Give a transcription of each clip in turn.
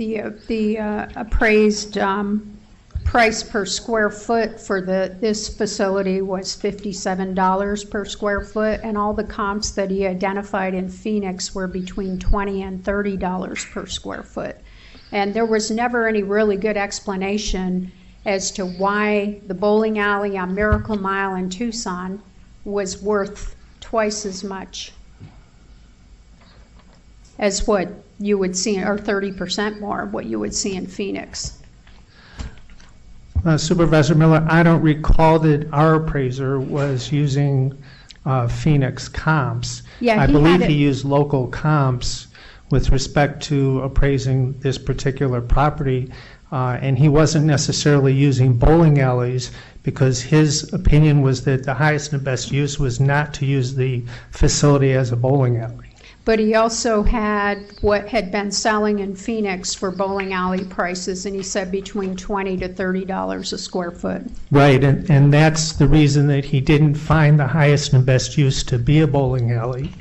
The appraised price per square foot for this facility was $57 per square foot, and all the comps that he identified in Phoenix were between $20 and $30 per square foot. And there was never any really good explanation as to why the bowling alley on Miracle Mile in Tucson was worth twice as much as what you would see, or 30% more of what you would see in Phoenix. Supervisor Miller, I don't recall that our appraiser was using Phoenix comps. Yeah, I believe he used local comps with respect to appraising this particular property, and he wasn't necessarily using bowling alleys because his opinion was that the highest and best use was not to use the facility as a bowling alley. But he also had what had been selling in Phoenix for bowling alley prices, and he said between $20 to $30 a square foot. Right, and that's the reason that he didn't find the highest and best use to be a bowling alley.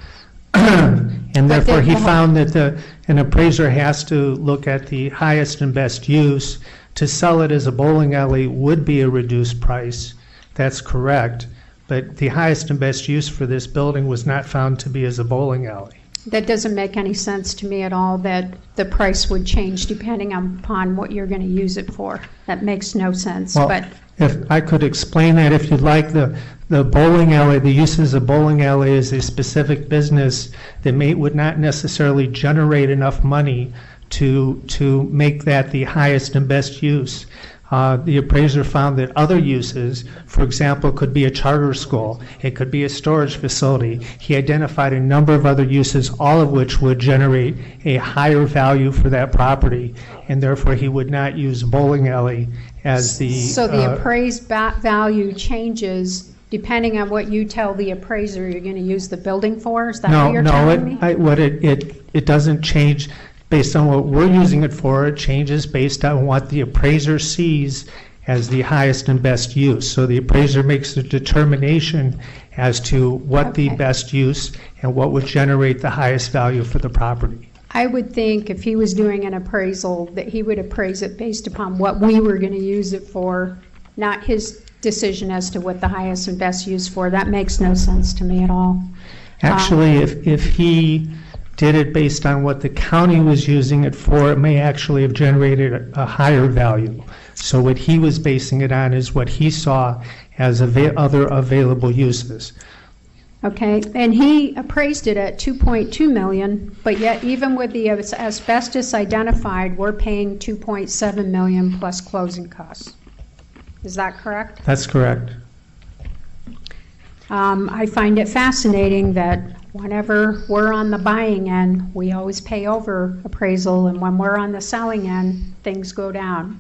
And therefore he found that an appraiser has to look at the highest and best use. To sell it as a bowling alley would be a reduced price. That's correct. But the highest and best use for this building was not found to be as a bowling alley. That doesn't make any sense to me at all, that the price would change depending upon what you're going to use it for. That makes no sense. Well, but if I could explain that, if you'd like, the bowling alley, the uses of bowling alley is a specific business that would not necessarily generate enough money to make that the highest and best use. The appraiser found that other uses, for example, could be a charter school, it could be a storage facility. He identified a number of other uses, all of which would generate a higher value for that property, and therefore he would not use bowling alley as the... So the appraised value changes depending on what you tell the appraiser you're going to use the building for? Is that what you're telling me? No, it doesn't change based on what we're using it for. It changes based on what the appraiser sees as the highest and best use. So the appraiser makes a determination as to what the best use and what would generate the highest value for the property. I would think if he was doing an appraisal that he would appraise it based upon what we were going to use it for, not his decision as to what the highest and best use for. That makes no sense to me at all. Actually, if he did it based on what the county was using it for, it may actually have generated a higher value. So what he was basing it on is what he saw as other available uses. Okay, and he appraised it at $2.2 million, but yet even with the asbestos identified, we're paying $2.7 million plus closing costs. Is that correct? That's correct. I find it fascinating that whenever we're on the buying end, we always pay over appraisal, and when we're on the selling end, things go down.